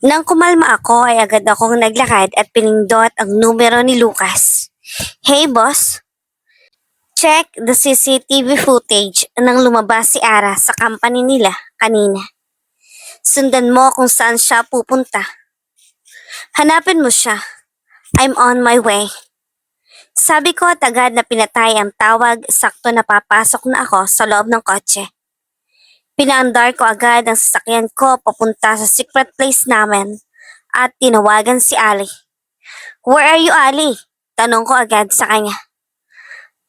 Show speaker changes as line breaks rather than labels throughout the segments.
Nang kumalma ako ay agad akong naglakad at pinindot ang numero ni Lucas. Hey boss, check the CCTV footage nang lumabas si Ara sa company nila kanina. Sundan mo kung saan siya pupunta. Hanapin mo siya. I'm on my way. Sabi ko at agad na pinatay ang tawag, sakto na papasok na ako sa loob ng kotse. Pinaandar ko agad ang sasakyan ko papunta sa secret place namin at tinawagan si Ali. Where are you, Ali? Tanong ko agad sa kanya.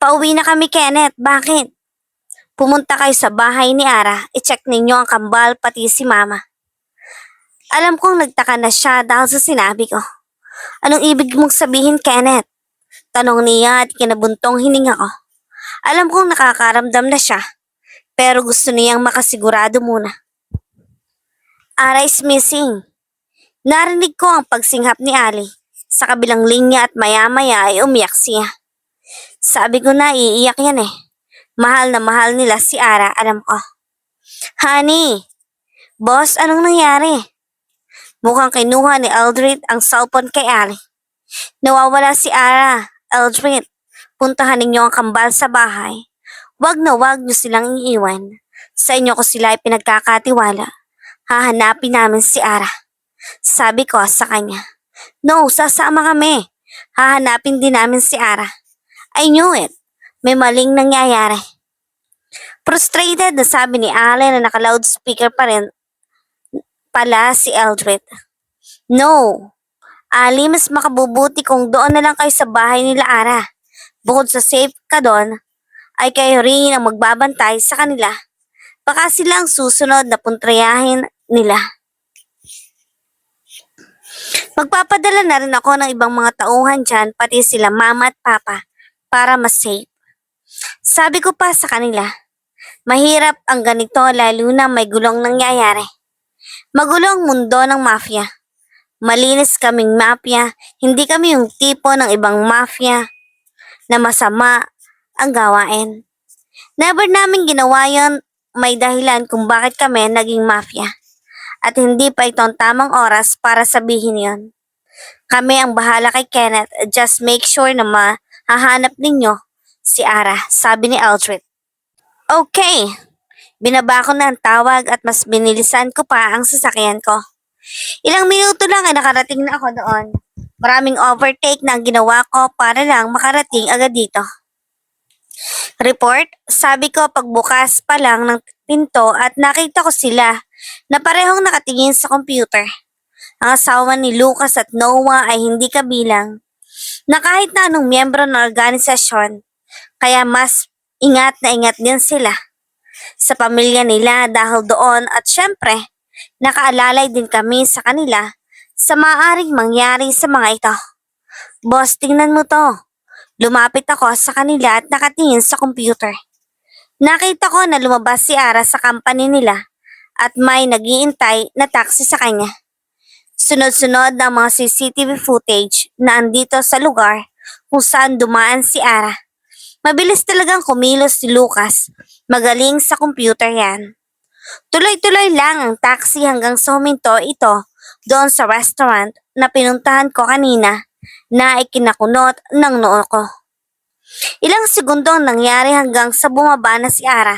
Pauwi na kami, Kenneth. Bakit? Pumunta kayo sa bahay ni Ara. I-check ninyo ang kambal pati si Mama. Alam kong nagtaka na siya dahil sa sinabi ko. Anong ibig mong sabihin, Kenneth? Tanong niya at kinabuntong hininga ko. Alam kong nakakaramdam na siya, pero gusto niyang makasigurado muna. Ara is missing. Narinig ko ang pagsinghap ni Ali. Sa kabilang linya at maya-maya ay umiyak siya. Sabi ko na iiyak yan eh. Mahal na mahal nila si Ara, alam ko. Honey, boss, anong nangyari? Mukhang kinuha ni Eldred ang cellphone kay Ali. Nawawala si Ara. Eldred, puntahan ninyo ang kambal sa bahay. Wag na wag niyo silang iiwan. Sa inyo ko sila ay pinagkakatiwala. Hahanapin namin si Ara. Sabi ko sa kanya. No, sasama kami. Hahanapin din namin si Ara. I knew it. May maling nangyayari. Frustrated na sabi ni Ale na naka-loudspeaker pa rin pala si Eldred. No. Ali, mas makabubuti kung doon na lang kayo sa bahay nila Ara. Bukod sa safe ka doon, ay kayo rin ang magbabantay sa kanila. Baka sila ang susunod na puntrayahin nila. Magpapadala na rin ako ng ibang mga tauhan dyan, pati sila mama at papa, para mas safe. Sabi ko pa sa kanila, mahirap ang ganito lalo na may gulong nangyayari. Magulo ang mundo ng mafia. Malinis kaming mafia, hindi kami yung tipo ng ibang mafia na masama ang gawain. Never namin ginawa yon, may dahilan kung bakit kami naging mafia. At hindi pa ito ang tamang oras para sabihin yon. Kami ang bahala kay Kenneth, just make sure na mahahanap ninyo si Ara, sabi ni Eldred. Okay, binaba ko na ang tawag at mas binilisan ko pa ang sasakyan ko. Ilang minuto lang ay nakarating na ako doon. Maraming overtake na ang ginawa ko para lang makarating agad dito. Report, sabi ko pagbukas pa lang ng pinto at nakita ko sila na parehong nakatingin sa computer. Ang asawa ni Lucas at Noah ay hindi kabilang na kahit na anong miyembro ng organisasyon, kaya mas ingat na ingat din sila sa pamilya nila dahil doon at syempre, nakaalalay din kami sa kanila sa maaaring mangyari sa mga ito. Boss, tingnan mo to. Lumapit ako sa kanila at nakatingin sa computer. Nakita ko na lumabas si Ara sa company nila at may nag-iintay na taxi sa kanya. Sunod-sunod ang mga CCTV footage na andito sa lugar kung saan dumaan si Ara. Mabilis talagang kumilos si Lucas. Magaling sa computer yan. Tuloy-tuloy lang ang taxi hanggang sa huminto ito doon sa restaurant na pinuntahan ko kanina na ikinakunot ng noo ko. Ilang segundo ang nangyari hanggang sa bumaba na si Ara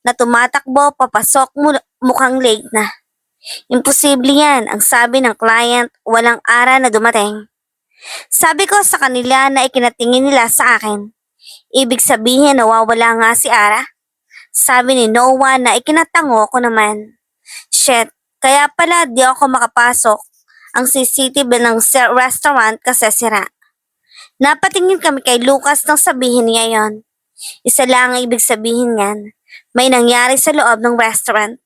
na tumatakbo papasok mukhang late na. Imposible yan, ang sabi ng client, walang Ara na dumating. Sabi ko sa kanila na ikinatingin nila sa akin. Ibig sabihin nawawala nga si Ara? Sabi ni Noah na ikinatango ko naman. Shit, kaya pala di ako makapasok ang CCTV ng restaurant kasi sira. Napatingin kami kay Lucas nang sabihin niya yon. Isa lang ang ibig sabihin niyan. May nangyari sa loob ng restaurant.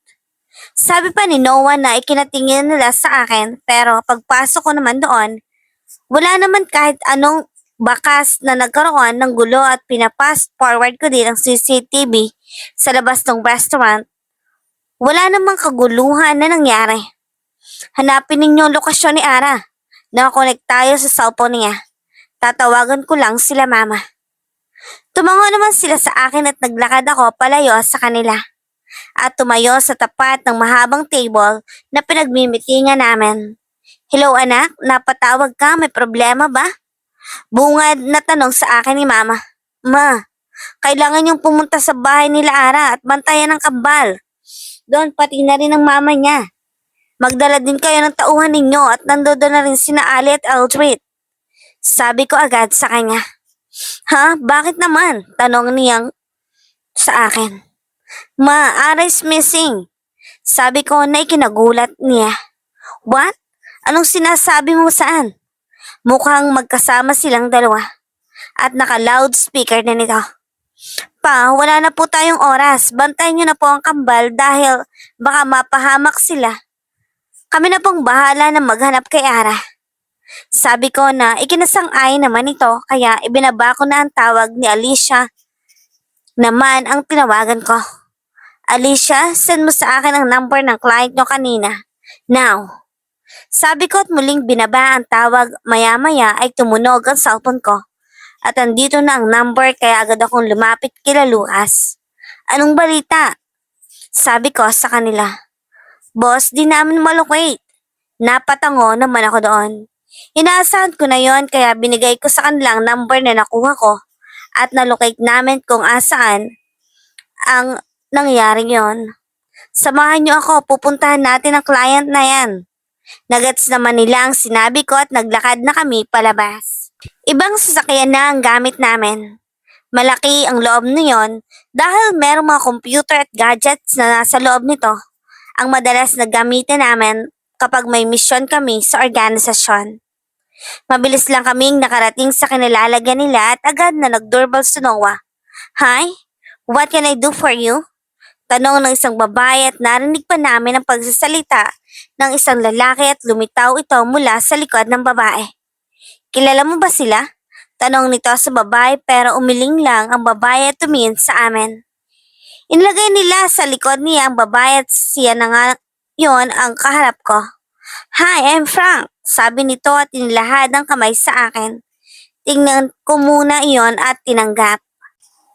Sabi pa ni Noah na ikinatingin nila sa akin pero pagpasok ko naman doon, wala naman kahit anong bakas na nagkaroon ng gulo at pinapast forward ko din ang CCTV sa labas ng restaurant. Wala namang kaguluhan na nangyari. Hanapin ninyo ang lokasyon ni Ara. Nakakonect tayo sa cellphone niya. Tatawagan ko lang sila mama. Tumango naman sila sa akin at naglakad ako palayo sa kanila. At tumayo sa tapat ng mahabang table na pinagmimitingan namin. Hello anak, napatawag ka, may problema ba? Bungad na tanong sa akin ni mama. Ma, kailangan niyong pumunta sa bahay nila Ara at bantayan ng kambal. Doon pati na rin ang mama niya. Magdala din kayo ng tauhan ninyo at nandoon na rin sina Ali at Eldred. Sabi ko agad sa kanya. Ha? Bakit naman? Tanong niyang sa akin. Ma, Ara is missing. Sabi ko na ikinagulat niya. What? Anong sinasabi mo saan? Mukhang magkasama silang dalawa. At naka-loudspeaker na nito. Pa, wala na po tayong oras. Bantayan niyo na po ang kambal dahil baka mapahamak sila. Kami na pong bahala na maghanap kay Ara. Sabi ko na ikinasang-ayon naman ito kaya ibinaba ko na ang tawag ni Alicia naman ang tinawagan ko. Alicia, send mo sa akin ang number ng client nyo kanina. Now. Sabi ko at muling binaba ang tawag, maya-maya ay tumunog ang cellphone ko. At andito na ang number kaya agad akong lumapit kila Lucas. Anong balita? Sabi ko sa kanila. Boss, di namin malocate. Napatango naman ako doon. Inaasahan ko na yon kaya binigay ko sa kanilang number na nakuha ko at nalocate namin kung asaan ang nangyaring yon. Samahan niyo ako, pupuntahan natin ang client na yan. Nagets naman nila ang sinabi ko at naglakad na kami palabas. Ibang sasakyan na ang gamit namin. Malaki ang loob niyon dahil merong mga computer at gadgets na nasa loob nito. Ang madalas na gamitin namin kapag may misyon kami sa organisasyon. Mabilis lang kaming nakarating sa kinilalagyan nila at agad na nag-doorbell si Noah. Hi, what can I do for you? Tanong ng isang babae at narinig pa namin ang pagsasalita ng isang lalaki at lumitaw ito mula sa likod ng babae. Kilala mo ba sila? Tanong nito sa babae pero umiling lang ang babae at tumingin sa amin. Inilagay nila sa likod niya ang babae at siya na nga yon ang kaharap ko. Hi, I'm Frank, sabi nito at inilahad ang kamay sa akin. Tingnan ko muna iyon at tinanggap.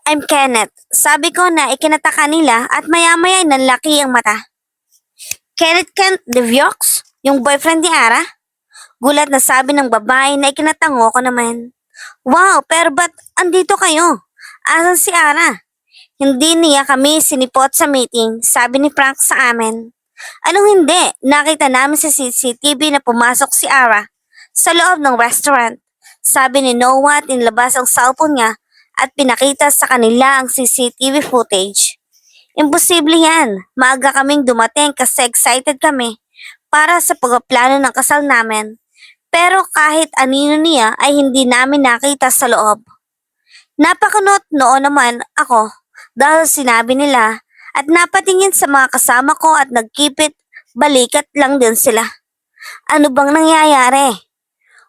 I'm Kenneth. Sabi ko na ikinataka nila at maya-maya nanlaki ang mata. Kenneth Kent DeViox? Yung boyfriend ni Ara? Gulat na sabi ng babae na ikinatango ko naman. Wow, pero ba't andito kayo? Asan si Ara? Hindi niya kami sinipot sa meeting, sabi ni Frank sa amin. Anong hindi? Nakita namin sa CCTV na pumasok si Ara sa loob ng restaurant. Sabi ni Noah at inilabas ang cellphone niya at pinakita sa kanila ang CCTV footage. Imposible yan. Maaga kaming dumating kasi excited kami para sa pagpaplano ng kasal namin. Pero kahit anino niya ay hindi namin nakita sa loob. Napakunot noon naman ako dahil sinabi nila at napatingin sa mga kasama ko at nagkipit balikat lang din sila. Ano bang nangyayari?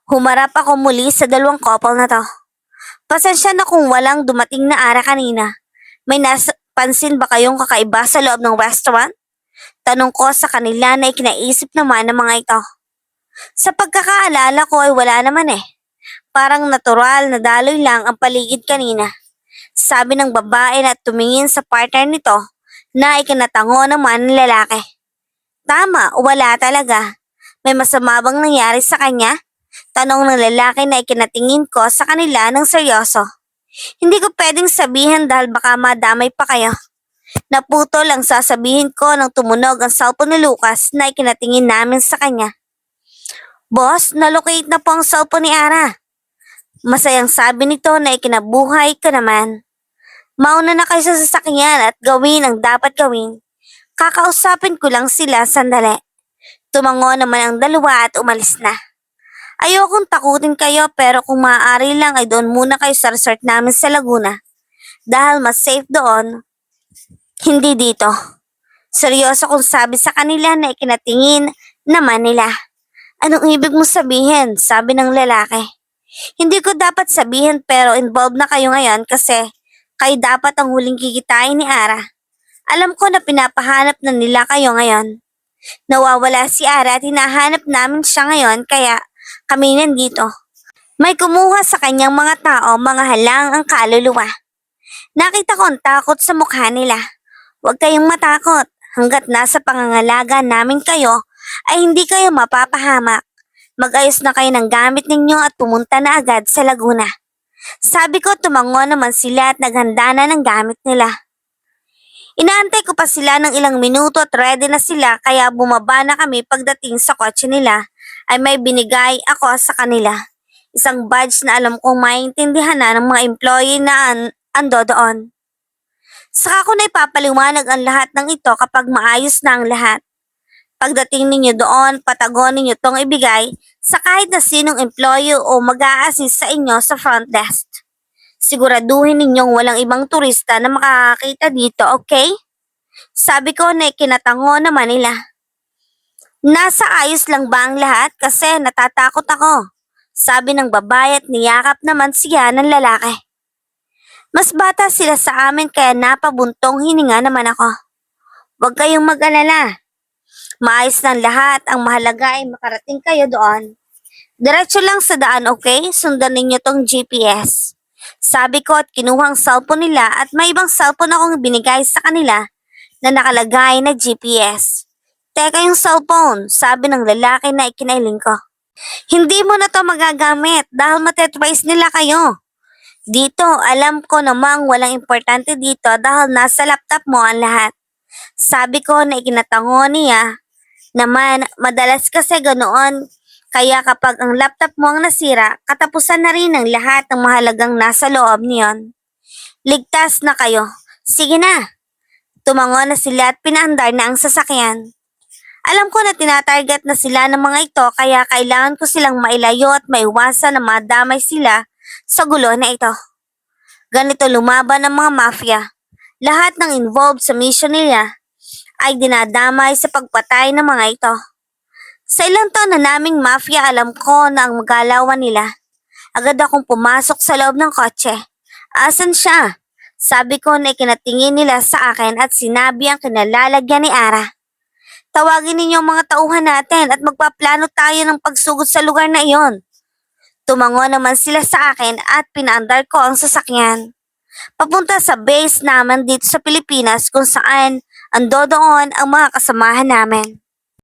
Humarap ako muli sa dalawang couple na to. Pasensya na kung walang dumating na Ara kanina. May napansin ba kayong kakaiba sa loob ng restaurant? Tanong ko sa kanila na ikinaisip naman ng mga ito. Sa pagkakaalala ko ay wala naman eh. Parang natural na daloy lang ang paligid kanina. Sabi ng babae na tumingin sa partner nito na ikinatango naman ng lalaki. Tama, wala talaga. May masama bang nangyari sa kanya? Tanong ng lalaki na ikinatingin ko sa kanila ng seryoso. Hindi ko pwedeng sabihin dahil baka madamay pa kayo. Naputo lang sasabihin ko nang tumunog ang cellphone ni Lucas na ikinatingin namin sa kanya. Boss, nalocate na po ang cellphone ni Ara. Masayang sabi nito na ikinabuhay ka naman. Mauna na kayo sa sasakyan at gawin ang dapat gawin. Kakausapin ko lang sila sandali. Tumango naman ang dalawa at umalis na. Ayokong takutin kayo pero kung maaari lang ay doon muna kayo sa resort namin sa Laguna. Dahil mas safe doon, hindi dito. Seryoso kong sabi sa kanila na ikinatingin naman nila. Anong ibig mo sabihin? Sabi ng lalaki. Hindi ko dapat sabihin pero involved na kayo ngayon kasi kayo dapat ang huling kikitain ni Ara. Alam ko na pinapahanap na nila kayo ngayon. Nawawala si Ara at hinahanap namin siya ngayon kaya kami nandito. May kumuha sa kanyang mga tao, mga halang ang kaluluwa. Nakita ko ang takot sa mukha nila. Huwag kayong matakot. Hanggat nasa pangangalaga namin kayo, ay hindi kayo mapapahamak. Mag-ayos na kayo ng gamit ninyo at pumunta na agad sa Laguna. Sabi ko tumango naman sila at naghanda na ng gamit nila. Inaantay ko pa sila ng ilang minuto at ready na sila kaya bumaba na kami pagdating sa kotse nila ay may binigay ako sa kanila. Isang badge na alam kong maintindihan na ng mga employee na ando doon. Saka ko na ipapaliwanag ang lahat ng ito kapag maayos na ang lahat. Pagdating ninyo doon, patagon ninyo tong ibigay sa kahit na sinong employee o mag-a-assist sa inyo sa front desk. Siguraduhin ninyong walang ibang turista na makakakita dito, okay? Sabi ko na ikinatango naman nila. Nasa ayos lang ba ang lahat kasi natatakot ako? Sabi ng babae at niyakap naman siya ng lalaki. Mas bata sila sa amin kaya napabuntong hininga naman ako. Huwag kayong mag-alala. Maayos ng lahat, ang mahalaga ay makarating kayo doon. Diretso lang sa daan, okay? Sundan ninyo tong GPS. Sabi ko at kinuha ang cellphone nila at may ibang cellphone akong binigay sa kanila na nakalagay na GPS. Teka yung cellphone, sabi ng lalaki na ikinailing ko. Hindi mo na to magagamit dahil matetrace nila kayo. Dito, alam ko namang walang importante dito dahil nasa laptop mo ang lahat. Sabi ko na ikinatango niya naman madalas kasi ganoon. Kaya kapag ang laptop mo ang nasira, katapusan na rin ang lahat ng mahalagang nasa loob niyon. Ligtas na kayo. Sige na. Tumango na sila at pinaandar na ang sasakyan. Alam ko na tinatarget na sila ng mga ito kaya kailangan ko silang mailayo at maiwasan na madamay sila sa gulo na ito. Ganito lumaban ng mga mafia. Lahat ng involved sa mission nila ay dinadamay sa pagpatay ng mga ito. Sa ilang taon na naming mafia alam ko na ang magalawan nila. Agad akong pumasok sa loob ng kotse. Asan siya? Sabi ko na ikinatingin nila sa akin at sinabi ang kinalalagyan ni Ara. Tawagin ninyo ang mga tauhan natin at magpaplano tayo ng pagsugod sa lugar na iyon. Tumango naman sila sa akin at pinaandar ko ang sasakyan. Papunta sa base naman dito sa Pilipinas kung saan ando doon ang mga kasamahan namin.